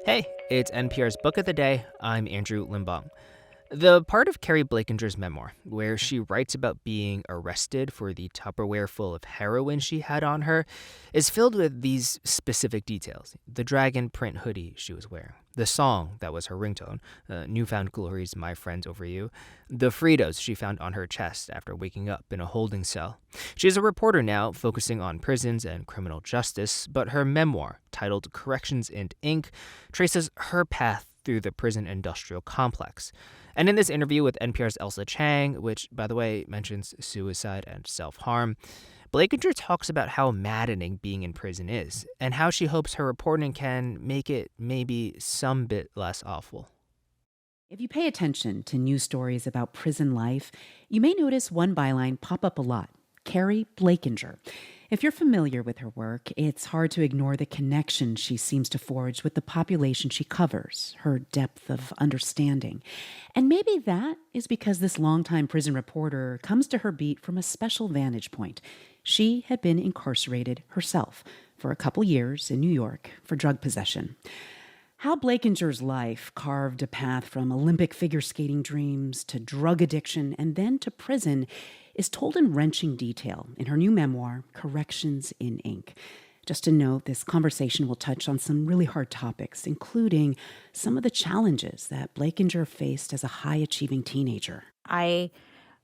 Hey, it's NPR's Book of the Day. I'm Andrew Limbong. The part of Keri Blakinger's memoir where she writes about being arrested for the Tupperware full of heroin she had on her is filled with these specific details. The dragon print hoodie she was wearing, the song that was her ringtone, Newfound Glory's My Friends Over You, the Fritos she found on her chest after waking up in a holding cell. She's a reporter now focusing on prisons and criminal justice, but her memoir, titled Corrections and Ink, traces her path through the prison industrial complex. And in this interview with NPR's Ailsa Chang, which, by the way, mentions suicide and self-harm, Blakinger talks about how maddening being in prison is and how she hopes her reporting can make it maybe some bit less awful. If you pay attention to news stories about prison life, you may notice one byline pop up a lot: Keri Blakinger. If you're familiar with her work, it's hard to ignore the connection she seems to forge with the population she covers, her depth of understanding. And maybe that is because this longtime prison reporter comes to her beat from a special vantage point. She had been incarcerated herself for a couple years in New York for drug possession. How Blakinger's life carved a path from Olympic figure skating dreams to drug addiction and then to prison is told in wrenching detail in her new memoir, Corrections in Ink. Just to note, this conversation will touch on some really hard topics, including some of the challenges that Blakinger faced as a high-achieving teenager. I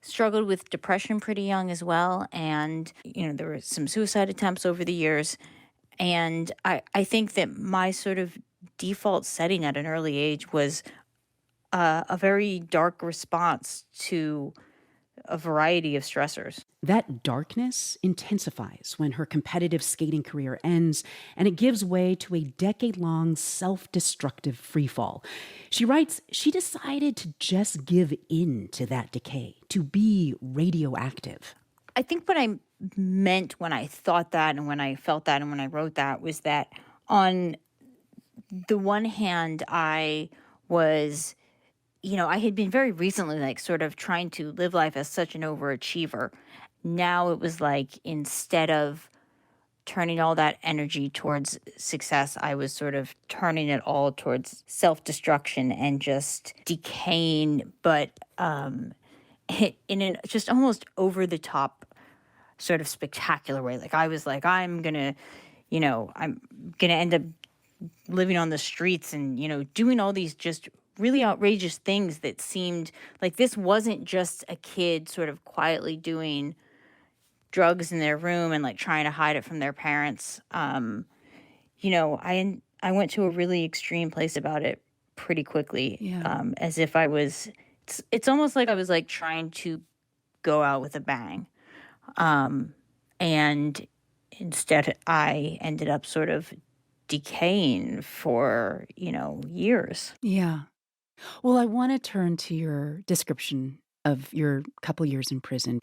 struggled with depression pretty young as well. And, there were some suicide attempts over the years. And I think that my sort of default setting at an early age was a very dark response to a variety of stressors. That darkness intensifies when her competitive skating career ends, and it gives way to a decade-long self-destructive freefall. She writes she decided to just give in to that decay, to be radioactive. I think what I meant when I thought that and when I felt that and when I wrote that was that on the one hand, I was, I had been very recently sort of trying to live life as such an overachiever. Now it was like instead of turning all that energy towards success, I was sort of turning it all towards self-destruction and just decaying, but in a just almost over the top sort of spectacular way. Like I was like, I'm gonna end up living on the streets and, doing all these just really outrageous things that seemed like this wasn't just a kid sort of quietly doing drugs in their room and trying to hide it from their parents. I went to a really extreme place about it pretty quickly. Yeah. As if I was, it's almost like I was trying to go out with a bang. And instead I ended up sort of decaying for, years. Yeah. Well, I want to turn to your description of your couple years in prison.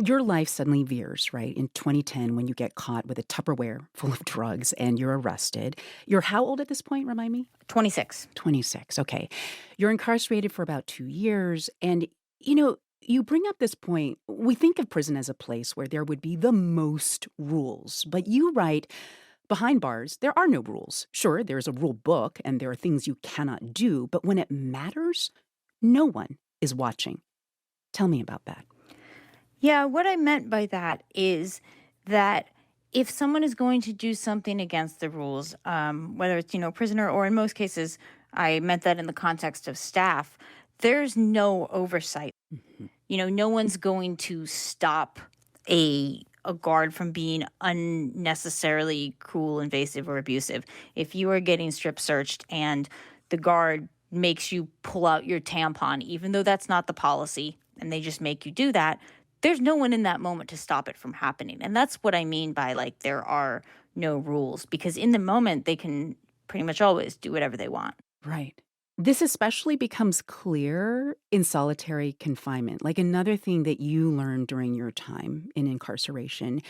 Your life suddenly veers, right? In 2010, when you get caught with a Tupperware full of drugs and you're arrested. You're how old at this point? Remind me. 26. 26. Okay. You're incarcerated for about 2 years. And, you bring up this point. We think of prison as a place where there would be the most rules. But you write, behind bars, there are no rules. Sure, there's a rule book and there are things you cannot do. But when it matters, no one is watching. Tell me about that. Yeah, what I meant by that is that if someone is going to do something against the rules, whether it's, prisoner or in most cases, I meant that in the context of staff, there's no oversight. Mhm. No one's going to stop a guard from being unnecessarily cruel, invasive, or abusive. If you are getting strip searched and the guard makes you pull out your tampon, even though that's not the policy, and they just make you do that, there's no one in that moment to stop it from happening. And that's what I mean by there are no rules, because in the moment they can pretty much always do whatever they want. Right. This especially becomes clear in solitary confinement. Another thing that you learned during your time in incarceration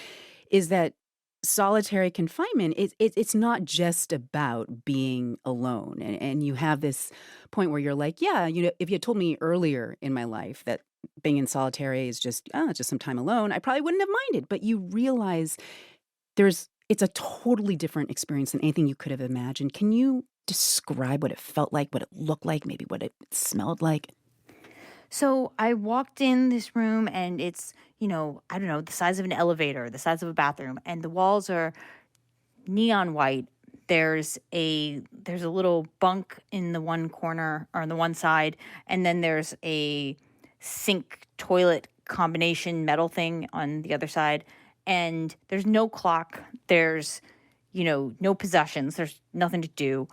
is that solitary confinement, it's not just about being alone. And you have this point where you're like, yeah, if you had told me earlier in my life that being in solitary is just some time alone, I probably wouldn't have minded. But you realize it's a totally different experience than anything you could have imagined. Can you describe what it felt like, what it looked like, maybe what it smelled like? So I walked in this room and it's, I don't know, the size of an elevator, the size of a bathroom, and the walls are neon white. There's a little bunk in the one corner or on the one side, and then there's a sink toilet combination metal thing on the other side. And there's no clock. There's, no possessions. There's nothing to do.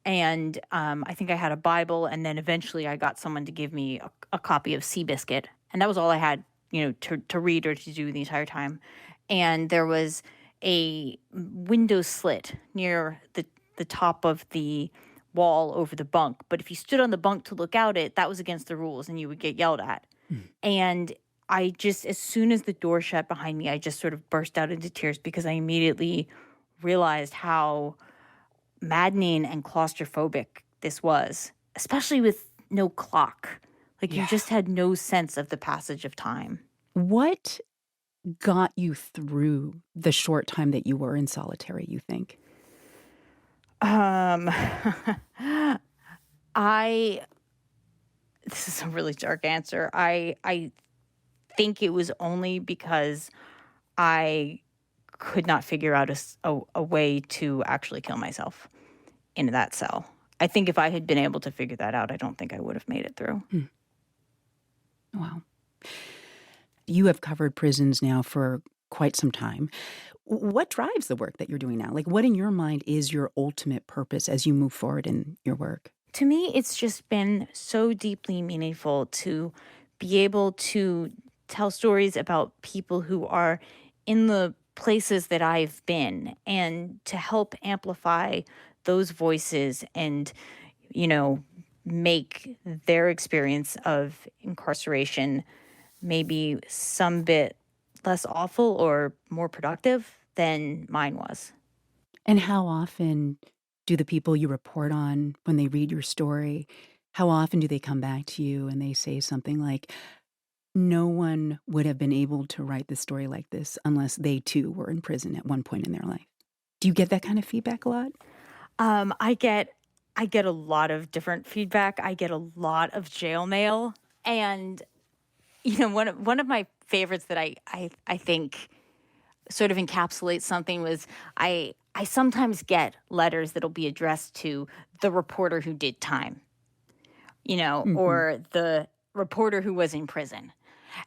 And I think I had a Bible, and then eventually I got someone to give me a copy of Seabiscuit, and that was all I had, to read or to do the entire time. And there was a window slit near the top of the wall over the bunk, but if you stood on the bunk to look out that was against the rules, and you would get yelled at. And I just, as soon as the door shut behind me, I just sort of burst out into tears because I immediately realized how maddening and claustrophobic this was, especially with no clock. Like, you just had no sense of the passage of time. What got you through the short time that you were in solitary, you think? This is a really dark answer. I think it was only because I could not figure out a way to actually kill myself in that cell. I think if I had been able to figure that out, I don't think I would have made it through. Wow. You have covered prisons now for quite some time. What drives the work that you're doing now? Like, what in your mind is your ultimate purpose as you move forward in your work? To me, it's just been so deeply meaningful to be able to tell stories about people who are in the places that I've been, and to help amplify those voices and, make their experience of incarceration maybe some bit less awful or more productive than mine was. And how often do the people you report on, when they read your story, how often do they come back to you and they say something like, no one would have been able to write this story like this unless they too were in prison at one point in their life? Do you get that kind of feedback a lot? I get a lot of different feedback. I get a lot of jail mail, and one of my favorites that I think sort of encapsulates something was I sometimes get letters that'll be addressed to the reporter who did time, or the reporter who was in prison.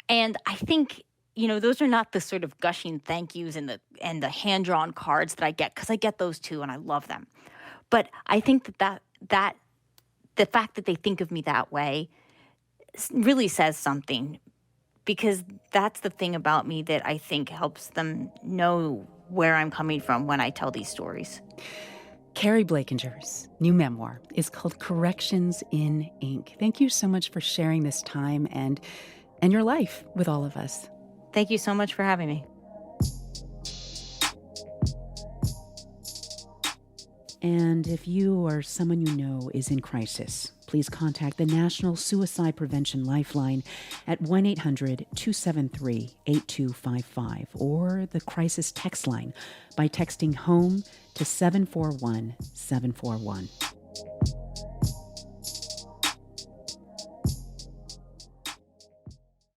And I think, those are not the sort of gushing thank yous and the hand-drawn cards that I get, because I get those too and I love them. But I think that the fact that they think of me that way really says something, because that's the thing about me that I think helps them know where I'm coming from when I tell these stories. Keri Blakinger's new memoir is called Corrections in Ink. Thank you so much for sharing this time and your life with all of us. Thank you so much for having me. And if you or someone you know is in crisis, please contact the National Suicide Prevention Lifeline at 1-800-273-8255 or the crisis text line by texting HOME to 741-741.